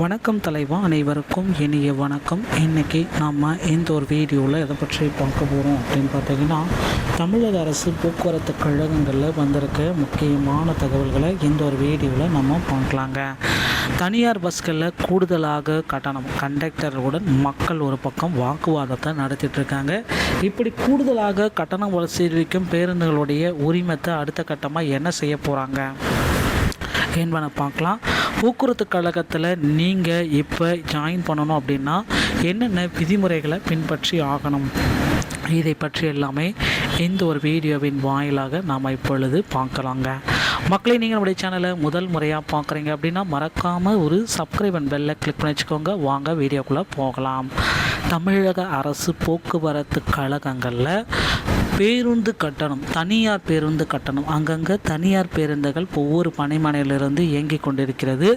வணக்கம் தலைவா, அனைவருக்கும் இனிய வணக்கம். இன்றைக்கி நம்ம இந்த ஒரு வீடியோவில் எதை பற்றி பார்க்க போகிறோம் அப்படின்னு பார்த்தீங்கன்னா, தமிழக அரசு போக்குவரத்து கழகங்களில் வந்திருக்க முக்கியமான தகவல்களை இந்த ஒரு வீடியோவில் நம்ம பார்க்கலாங்க. தனியார் பஸ்களில் கூடுதலாக கட்டணம், கண்டக்டருடன் மக்கள் ஒரு பக்கம் வாக்குவாதத்தை நடத்திட்டு இருக்காங்க. இப்படி கூடுதலாக கட்டணம் வசூலிக்கும் பேருந்துகளுடைய உரிமத்தை அடுத்த கட்டமாக என்ன செய்ய போகிறாங்க என்பதை பார்க்கலாம். போக்குவரத்து கழகத்தில் நீங்கள் இப்போ ஜாயின் பண்ணணும் அப்படின்னா என்னென்ன விதிமுறைகளை பின்பற்றி ஆகணும், இதை பற்றி எல்லாமே இந்த ஒரு வீடியோவின் வாயிலாக நாம் இப்பொழுது பார்க்கலாங்க. மக்களை நீங்கள் நம்முடைய சேனலை முதல் முறையாக பார்க்குறீங்க அப்படின்னா மறக்காமல் ஒரு சப்ஸ்கிரைப் அண்ட் பெல்லை கிளிக் பண்ணி வச்சுக்கோங்க. வாங்க வீடியோக்குள்ளே போகலாம். தமிழக அரசு போக்குவரத்து கழகங்களில் பேருந்து கட்டணம், தனியார் பேருந்து கட்டணம், அங்கங்கே தனியார் பேருந்துகள் ஒவ்வொரு பணிமனையிலிருந்து இயங்கி கொண்டிருக்கிறது.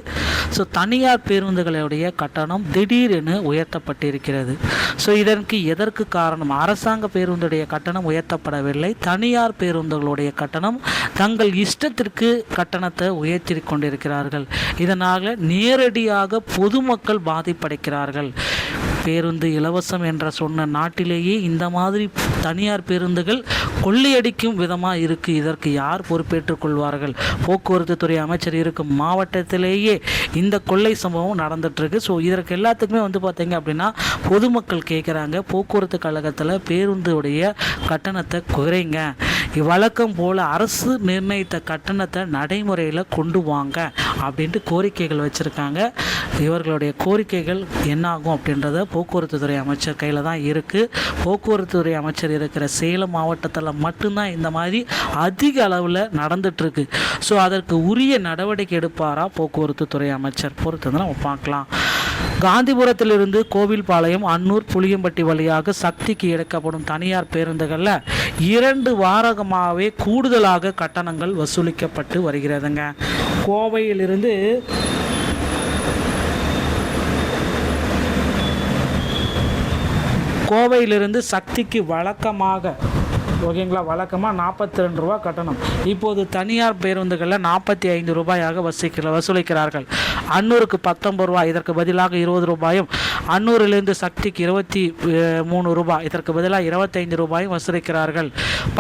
ஸோ தனியார் பேருந்துகளுடைய கட்டணம் திடீரென உயர்த்தப்பட்டிருக்கிறது. ஸோ எதற்கு காரணம்? அரசாங்க பேருந்துடைய கட்டணம் உயர்த்தப்படவில்லை, தனியார் பேருந்துகளுடைய கட்டணம் தங்கள் இஷ்டத்திற்கு கட்டணத்தை உயர்த்தி கொண்டிருக்கிறார்கள். இதனால் நேரடியாக பொதுமக்கள் பாதிப்படைக்கிறார்கள். பேருந்து இலவசம் என்ற சொன்ன நாட்டிலேயே இந்த மாதிரி தனியார் பேருந்துகள் கொள்ளையடிக்கும் விதமாக இருக்குது. இதற்கு யார் பொறுப்பேற்றுக் கொள்வார்கள்? போக்குவரத்து துறை அமைச்சர் இருக்கும் மாவட்டத்திலேயே இந்த கொள்ளை சம்பவம் நடந்துகிட்ருக்கு. ஸோ இதற்கு எல்லாத்துக்குமே பார்த்தீங்க அப்படின்னா பொதுமக்கள் கேட்குறாங்க, போக்குவரத்து கழகத்தில் பேருந்துடைய கட்டணத்தை குறைங்க, வழக்கம் போல் அரசு நிர்ணயித்த கட்டணத்தை நடைமுறையில் கொண்டு வாங்க அப்படின்ட்டு கோரிக்கைகள் வச்சுருக்காங்க. இவர்களுடைய கோரிக்கைகள் என்னாகும் அப்படின்றத போக்குவரத்து துறை அமைச்சர் கையில் தான் இருக்குது. போக்குவரத்து துறை அமைச்சர் இருக்கிற சேலம் மாவட்டத்தில் மட்டும்தான் இந்த மாதிரி அதிக அளவில் நடந்துகிட்ருக்கு. ஸோ அதற்கு உரிய நடவடிக்கை எடுப்பாரா போக்குவரத்து துறை அமைச்சர் பொறுத்து நம்ம பார்க்கலாம். காந்திபுரத்திலிருந்து கோவில்பாளையம், அன்னூர், புளியம்பட்டி வழியாக சக்திக்கு எடுக்கப்படும் தனியார் பேருந்துகளில் 2 வாரமாகவே கூடுதலாக கட்டணங்கள் வசூலிக்கப்பட்டு வருகிறதுங்க. கோவையிலிருந்து சக்திக்கு வழக்கமாக 42 ரூபா கட்டணம் இப்போது தனியார் பேருந்துகளில் 45 ரூபாயாக வசூலிக்கிறார்கள். அன்னூருக்கு 19 ரூபாய், இதற்கு பதிலாக 20 ரூபாயும், அன்னூரிலிருந்து சக்திக்கு 23 ரூபாய், இதற்கு பதிலாக 25 ரூபாயும் வசூலிக்கிறார்கள்.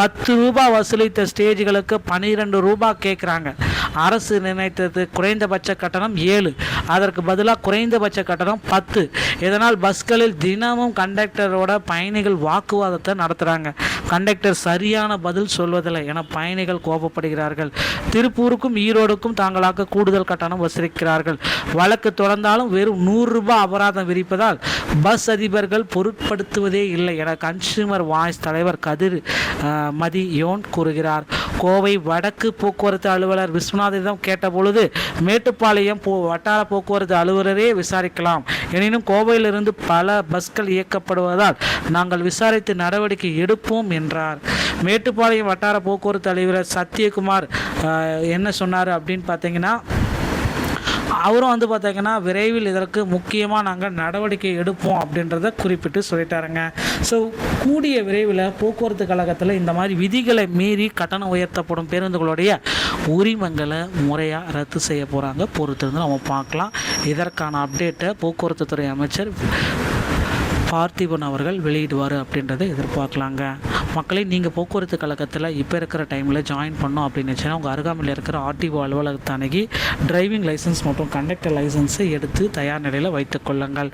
10 ரூபாய் வசூலித்த ஸ்டேஜ்களுக்கு 12 ரூபாய் கேட்குறாங்க. அரசு நிர்ணயித்தது குறைந்தபட்ச கட்டணம் 7, அதற்கு பதிலாக குறைந்தபட்ச கட்டணம் 10. இதனால் பஸ்களில் தினமும் கண்டக்டரோட பயணிகள் வாக்குவாதத்தை நடத்துகிறாங்க. கண்டக்டர் சரியான பதில் சொல்வதில்லை என பயணிகள் கோபப்படுகிறார்கள். திருப்பூருக்கும் ஈரோடுக்கும் தாங்களாக கூடுதல் கட்டணம் வசூலிக்கிறார்கள். வழக்கு தொடர்ந்தாலும் வெறும் 100 ரூபாய் அபராதம் விதிப்பதால் பஸ் அதிபர்கள் பொருட்படுத்துவதே இல்லை என கன்சியூமர் வாய்ஸ் தலைவர் கதிர் மதியோன் கூறுகிறார். கோவை வடக்கு போக்குவரத்து அலுவலர் விஸ்வநாதிடம் கேட்டபொழுது, மேட்டுப்பாளையம் வட்டார போக்குவரத்து அலுவலரே விசாரிக்கலாம், எனினும் கோவையிலிருந்து பல பஸ்கள் இயக்கப்படுவதால் நாங்கள் விசாரித்து நடவடிக்கை எடுப்போம் என்றார். மேட்டுப்பாளையம் வட்டார போக்குவரத்து அலுவலர் சத்யகுமார் என்ன சொன்னார் அப்படின்னு பார்த்தீங்கன்னா, அவரும் பார்த்தீங்கன்னா விரைவில் இதற்கு முக்கியமாக நாங்கள் நடவடிக்கை எடுப்போம் அப்படின்றத குறிப்பிட்டு சொல்லிட்டாருங்க. ஸோ கூடிய விரைவில் போக்குவரத்து கழகத்தில் இந்த மாதிரி விதிகளை மீறி கட்டணம் உயர்த்தப்படும் பேருந்துகளுடைய உரிமங்களை முறையாக ரத்து செய்ய போகிறாங்க. பொறுத்திருந்து நம்ம பார்க்கலாம். இதற்கான அப்டேட்டை போக்குவரத்து துறை அமைச்சர் பார்த்திபன் அவர்கள் வெளியிடுவார் அப்படின்றத எதிர்பார்க்கலாங்க. மக்களை நீங்கள் போக்குவரத்து கழகத்தில் இப்போ இருக்கிற டைமில் ஜாயின் பண்ணோம் அப்படின்னு வச்சுன்னா உங்கள் அருகாமையில் இருக்கிற ஆர்டிஓ அலுவலகத்தை அணுகி டிரைவிங் லைசன்ஸ் மற்றும் கண்டக்டர் லைசன்ஸை எடுத்து தயார் நிலையில் வைத்துக் கொள்ளுங்கள்.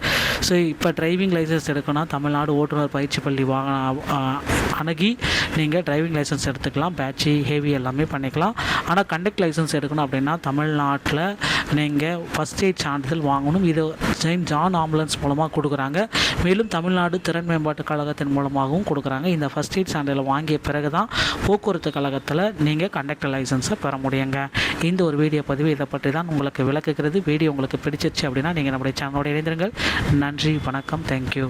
ஸோ இப்போ டிரைவிங் லைசன்ஸ் எடுக்கணும், தமிழ்நாடு ஓட்டுநர் பயிற்சி பள்ளி அணுகி நீங்கள் டிரைவிங் லைசன்ஸ் எடுத்துக்கலாம். பேட்சி ஹெவி எல்லாமே பண்ணிக்கலாம். ஆனால் கண்டக்டர் லைசன்ஸ் எடுக்கணும் அப்படின்னா தமிழ்நாட்டில் நீங்கள் ஃபஸ்ட் எய்ட் சான்றிதழ் வாங்கணும். இது செயின்ட் ஜான் ஆம்புலன்ஸ் மூலமாக கொடுக்குறாங்க. மேலும் தமிழ்நாடு திறன் மேம்பாட்டு கழகத்தின் மூலமாகவும் கொடுக்குறாங்க. இந்த ஃபஸ்ட் எய்ட் சான்றிதழ் வாங்கிய பிறகு தான் போக்குவரத்து கழகத்தில் நீங்கள் கண்டக்டர் லைசன்ஸை பெற முடியுங்க. இந்த ஒரு வீடியோ பதிவு இதை பற்றி தான் உங்களுக்கு விளக்குகிறது. வீடியோ உங்களுக்கு பிடிச்சிருச்சு அப்படின்னா நீங்கள் நம்முடைய சேனலோடு இணைந்திருங்கள். நன்றி, வணக்கம், தேங்க்யூ.